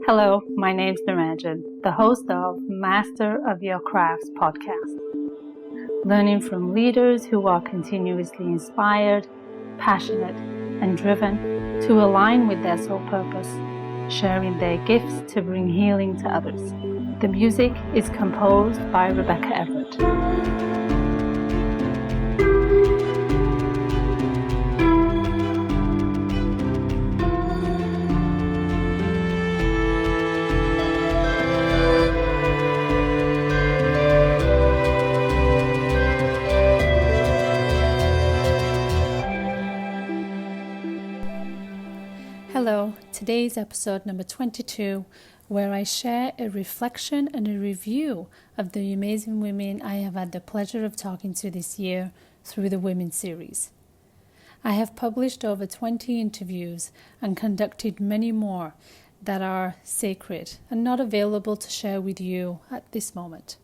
Hello, my name's Niranjan, the host of Master of Your Crafts podcast. Learning from leaders who are continuously inspired, passionate, and driven to align with their soul purpose, sharing their gifts to bring healing to others. The music is composed by Rebecca Everett. Hello, today's episode number 22, where I share a reflection and a review of the amazing women I have had the pleasure of talking to this year through the Women series. I have published over 20 interviews and conducted many more that are sacred and not available to share with you at this moment.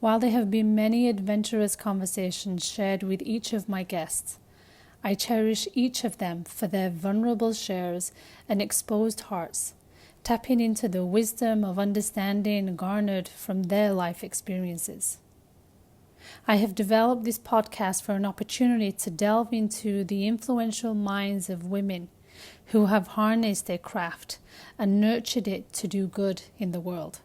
While there have been many adventurous conversations shared with each of my guests, I cherish each of them for their vulnerable shares and exposed hearts, tapping into the wisdom of understanding garnered from their life experiences. I have developed this podcast for an opportunity to delve into the influential minds of women who have harnessed their craft and nurtured it to do good in the world.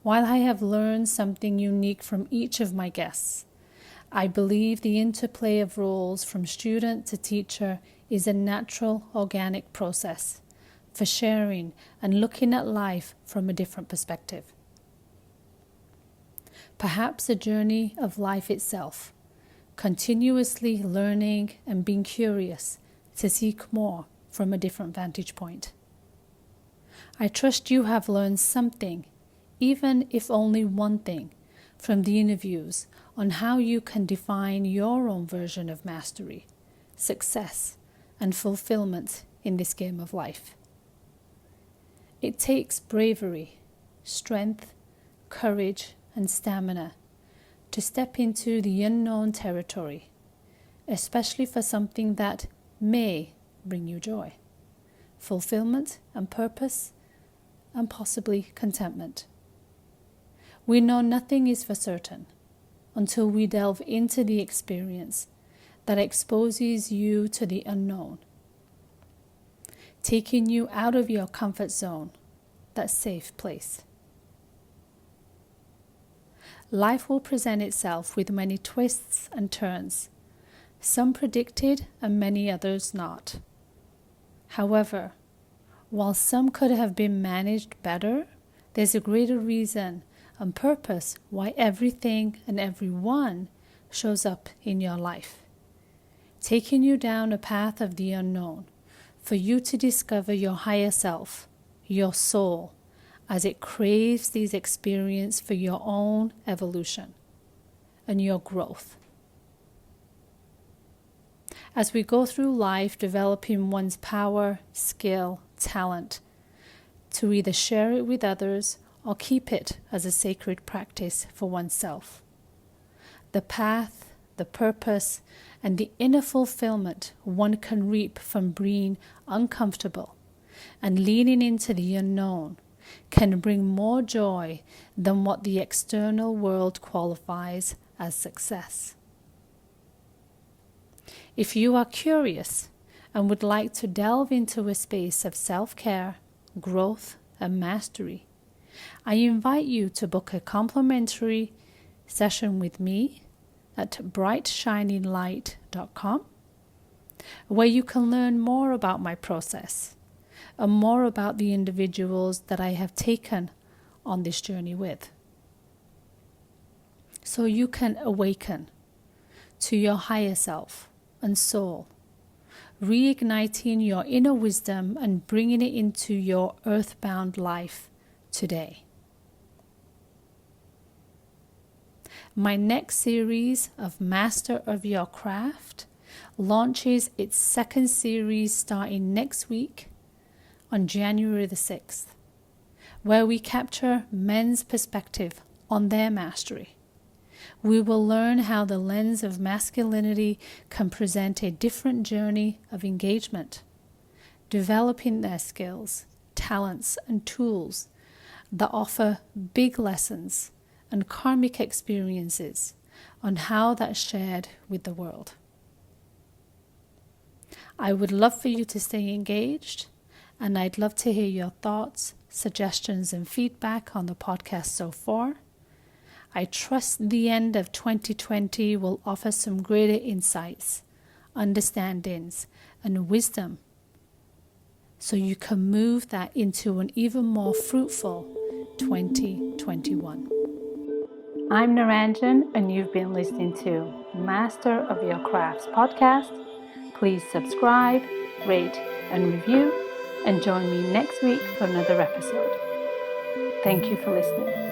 While I have learned something unique from each of my guests, I believe the interplay of roles from student to teacher is a natural, organic process for sharing and looking at life from a different perspective. Perhaps a journey of life itself, continuously learning and being curious to seek more from a different vantage point. I trust you have learned something, even if only one thing, from the interviews on how you can define your own version of mastery, success, and fulfillment in this game of life. It takes bravery, strength, courage, and stamina to step into the unknown territory, especially for something that may bring you joy, fulfillment and purpose, and possibly contentment. We know nothing is for certain until we delve into the experience that exposes you to the unknown, taking you out of your comfort zone, that safe place. Life will present itself with many twists and turns, some predicted and many others not. However, while some could have been managed better, there's a greater reason and purpose why everything and everyone shows up in your life, taking you down a path of the unknown for you to discover your higher self, your soul, as it craves these experiences for your own evolution and your growth. As we go through life developing one's power, skill, talent, to either share it with others or keep it as a sacred practice for oneself. The path, the purpose, and the inner fulfillment one can reap from being uncomfortable and leaning into the unknown can bring more joy than what the external world qualifies as success. If you are curious and would like to delve into a space of self-care, growth, and mastery, I invite you to book a complimentary session with me at brightshininglight.com, where you can learn more about my process and more about the individuals that I have taken on this journey with, so you can awaken to your higher self and soul, reigniting your inner wisdom and bringing it into your earthbound life today. My next series of Master of Your Craft launches its second series starting next week on January the 6th, where we capture men's perspective on their mastery. We will learn how the lens of masculinity can present a different journey of engagement, developing their skills, talents, and tools that offer big lessons and karmic experiences on how that's shared with the world. I would love for you to stay engaged, and I'd love to hear your thoughts, suggestions, and feedback on the podcast so far. I trust the end of 2020 will offer some greater insights, understandings, and wisdom, so you can move that into an even more fruitful 2021. I'm Niranjan, and you've been listening to Master of Your Crafts podcast. Please subscribe, rate, and review, and join me next week for another episode. Thank you for listening.